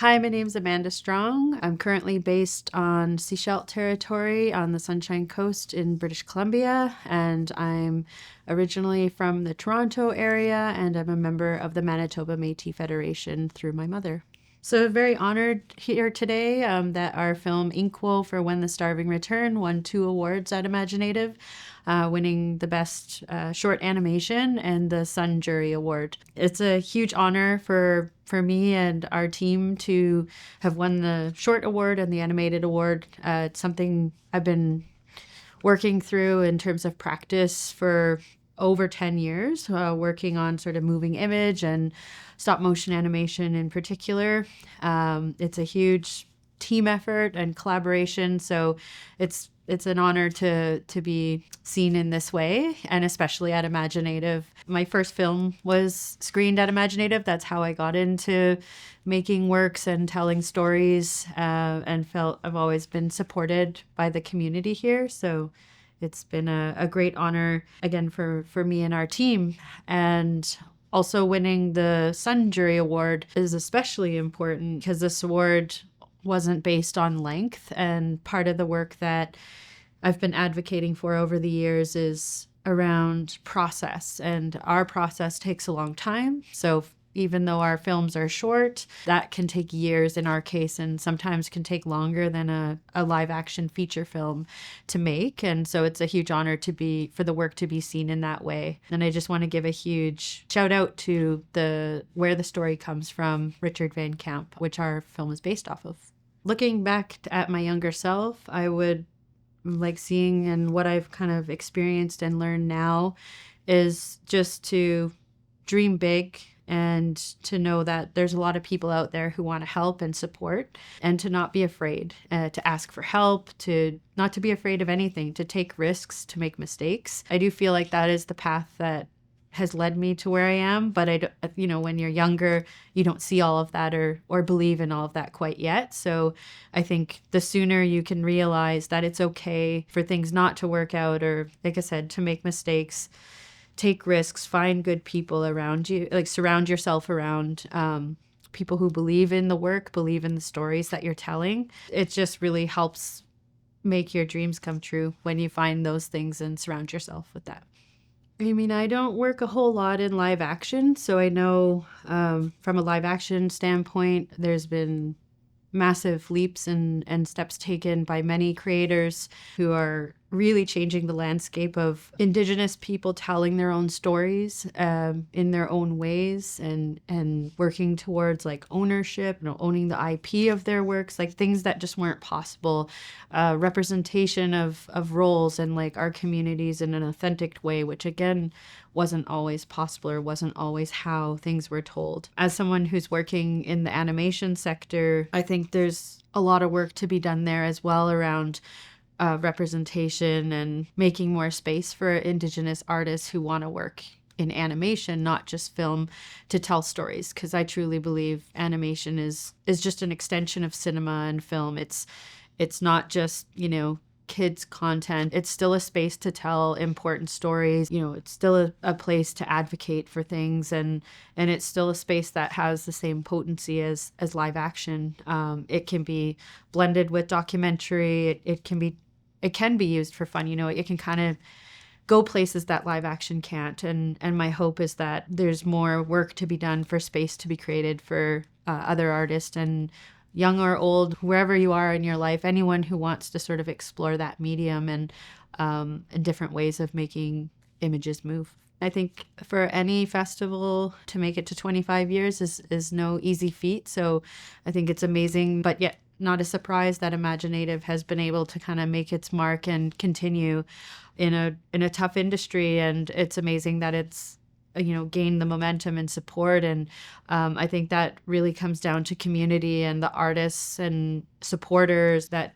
Hi, my name's Amanda Strong. I'm currently based on Sechelt territory on the Sunshine Coast in British Columbia, and I'm originally from the Toronto area, and I'm a member of the Manitoba Métis Federation through my mother. So very honored here today that our film Inkwo for When the Starving Return won 2 awards at imagineNATIVE, winning the Best Short Animation and the Sun Jury Award. It's a huge honor for me and our team to have won the Short Award and the Animated Award. It's something I've been working through in terms of practice for over 10 years, working on sort of moving image and stop motion animation in particular. It's a huge team effort and collaboration, so it's an honor to be seen in this way, and especially at imagineNATIVE. My first film was screened at imagineNATIVE. That's how I got into making works and telling stories, and felt I've always been supported by the community here. So it's been a great honor, again, for me and our team. And also winning the Sun Jury Award is especially important because this award wasn't based on length. And part of the work that I've been advocating for over the years is around process. And our process takes a long time. So even though our films are short, that can take years in our case, and sometimes can take longer than a live action feature film to make. And so it's a huge honor for the work to be seen in that way. And I just want to give a huge shout out to where the story comes from, Richard Van Camp, which our film is based off of. Looking back at my younger self, I would like seeing, and what I've kind of experienced and learned now is just to dream big, and to know that there's a lot of people out there who want to help and support, and to not be afraid to ask for help, to not to be afraid of anything, to take risks, to make mistakes. I do feel like that is the path that has led me to where I am, but when you're younger, you don't see all of that or believe in all of that quite yet. So I think the sooner you can realize that it's okay for things not to work out, or like I said, to make mistakes, take risks, find good people around you, like surround yourself around people who believe in the work, believe in the stories that you're telling. It just really helps make your dreams come true when you find those things and surround yourself with that. I mean, I don't work a whole lot in live action, so I know from a live action standpoint, there's been massive leaps and steps taken by many creators who are really changing the landscape of Indigenous people telling their own stories in their own ways, and working towards like ownership, owning the IP of their works, like things that just weren't possible, representation of roles and like our communities in an authentic way, which again wasn't always possible or wasn't always how things were told. As someone who's working in the animation sector, I think there's a lot of work to be done there as well around representation and making more space for Indigenous artists who want to work in animation, not just film, to tell stories. Because I truly believe animation is just an extension of cinema and film. It's not just, kids content. It's still a space to tell important stories. It's still a place to advocate for things, and it's still a space that has the same potency as live action. It can be blended with documentary. It can be used for fun. It can kind of go places that live action can't. And my hope is that there's more work to be done, for space to be created for other artists, and young or old, wherever you are in your life, anyone who wants to sort of explore that medium and different ways of making images move. I think for any festival to make it to 25 years is no easy feat. So I think it's amazing, but yet not a surprise that imagineNATIVE has been able to kind of make its mark and continue in a tough industry. And it's amazing that it's gain the momentum and support. And I think that really comes down to community and the artists and supporters that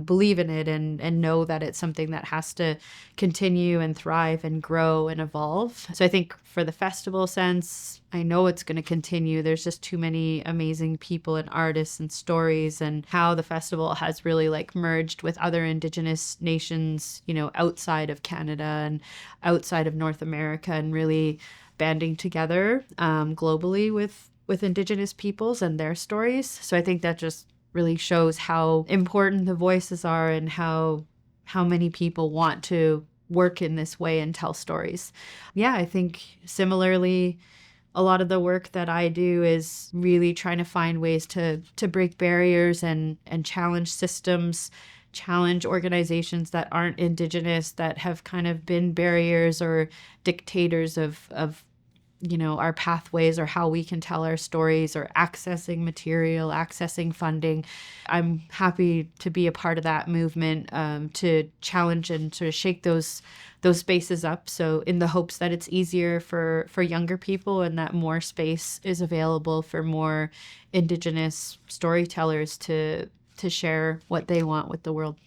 believe in it and know that it's something that has to continue and thrive and grow and evolve. So I think for the festival sense, I know it's going to continue. There's just too many amazing people and artists and stories, and how the festival has really like merged with other Indigenous nations, outside of Canada and outside of North America, and really banding together globally with with Indigenous peoples and their stories. So I think that just really shows how important the voices are and how many people want to work in this way and tell stories. Yeah, I think similarly, a lot of the work that I do is really trying to find ways to break barriers and challenge systems, challenge organizations that aren't Indigenous, that have kind of been barriers or dictators of our pathways or how we can tell our stories, or accessing material, accessing funding. I'm happy to be a part of that movement, to challenge and sort of shake those spaces up. So in the hopes that it's easier for younger people and that more space is available for more Indigenous storytellers to share what they want with the world.